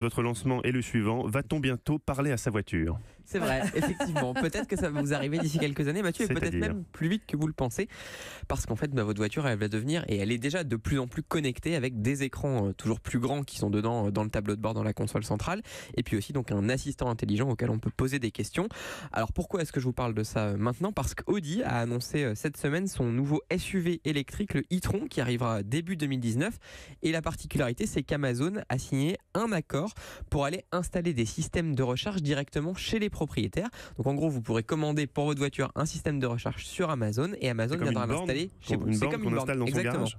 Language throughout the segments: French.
votre lancement est le suivant. Va-t-on bientôt parler à sa voiture ? C'est vrai, effectivement. Peut-être que ça va vous arriver d'ici quelques années, Mathieu, et peut-être même plus vite que vous le pensez. Parce qu'en fait, votre voiture, elle va devenir, et elle est déjà de plus en plus connectée avec des écrans toujours plus grands qui sont dedans dans le tableau de bord, dans la console centrale. Et puis aussi donc un assistant intelligent auquel on peut poser des questions. Alors pourquoi est-ce que je vous parle de ça maintenant ? Parce qu'Audi a annoncé cette semaine son nouveau SUV électrique, le e-tron, qui arrivera début 2019. Et la particularité, c'est qu'Amazon a signé un accord pour aller installer des systèmes de recharge directement chez les propriétaires. Donc en gros, vous pourrez commander pour votre voiture un système de recharge sur Amazon et Amazon viendra l'installer chez vous. C'est comme une borne qu'on installe dans son garage.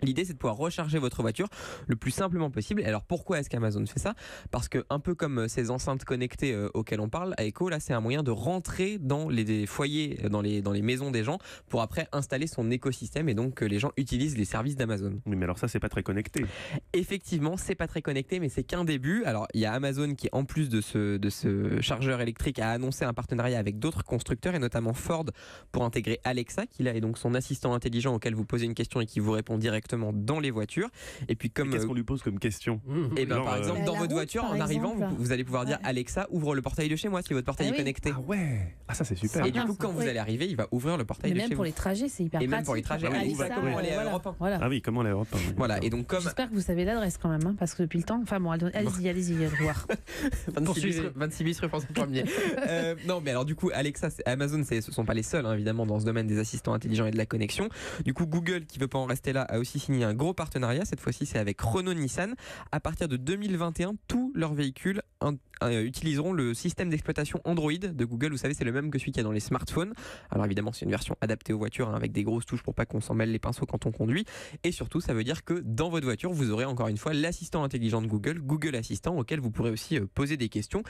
L'idée, c'est de pouvoir recharger votre voiture le plus simplement possible. Alors pourquoi est-ce qu'Amazon fait ça ? Parce que un peu comme ces enceintes connectées auxquelles on parle, à Echo, là c'est un moyen de rentrer dans les foyers, dans les maisons des gens pour après installer son écosystème et donc que les gens utilisent les services d'Amazon. Oui, mais alors ça c'est pas très connecté. Effectivement, c'est pas très connecté, mais c'est qu'un début. Alors il y a Amazon qui, en plus de ce chargeur électrique, a annoncé un partenariat avec d'autres constructeurs et notamment Ford pour intégrer Alexa, qui là est donc son assistant intelligent auquel vous posez une question et qui vous répond directement dans les voitures. Et puis comme qu'est-ce qu'on lui pose comme question ? Et ben par exemple dans votre voiture en arrivant vous allez pouvoir dire Alexa ouvre le portail de chez moi si votre portail est connecté. Ah ouais. Ah ça c'est super. Et du coup quand vous allez arriver il va ouvrir le portail de chez vous. Même pour les trajets c'est hyper pratique. Et même pour les trajets. Alexa, comment aller à Europe 1. Ah oui, comment aller à Europe 1. Voilà, et donc comme j'espère que vous savez l'adresse quand même parce que depuis le temps enfin bon allez-y voir. 26 bis rue François 1er. Non mais alors du coup Alexa, Amazon ce sont pas les seuls évidemment dans ce domaine des assistants intelligents et de la connexion. Du coup Google, qui veut pas en rester là, a aussi signé un gros partenariat. Cette fois-ci, c'est avec Renault-Nissan. À partir de 2021, tous leurs véhicules utiliseront le système d'exploitation Android de Google. Vous savez, c'est le même que celui qu'il y a dans les smartphones. Alors évidemment, c'est une version adaptée aux voitures avec des grosses touches pour pas qu'on s'en mêle les pinceaux quand on conduit. Et surtout, ça veut dire que dans votre voiture, vous aurez encore une fois l'assistant intelligent de Google, Google Assistant, auquel vous pourrez aussi poser des questions.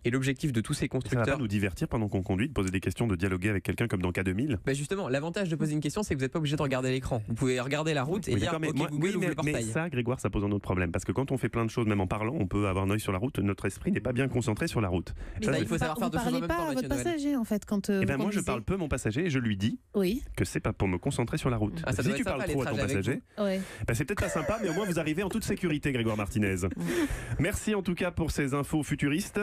Et l'objectif de tous ces constructeurs... Ça va pas nous divertir pendant qu'on conduit, de poser des questions, de dialoguer avec quelqu'un comme dans K2000 ? Justement, l'avantage de poser une question, c'est que vous n'êtes pas obligé de regarder l'écran. Vous pouvez regarder la route et dire Google, ouvre le portail. Mais ça, Grégoire, ça pose un autre problème. Parce que quand on fait plein de choses, même en parlant, on peut avoir un œil sur la route. Notre esprit n'est pas bien concentré sur la route. Mais ça, il faut savoir faire deux choses en même temps. Vous parlez pas à votre passager en fait quand. Moi, je parle peu à mon passager et je lui dis que c'est pas pour me concentrer sur la route. Si tu parles trop à ton passager, c'est peut-être pas sympa, mais au moins vous arrivez en toute sécurité, Grégoire Martinez. Merci en tout cas pour ces infos futuristes.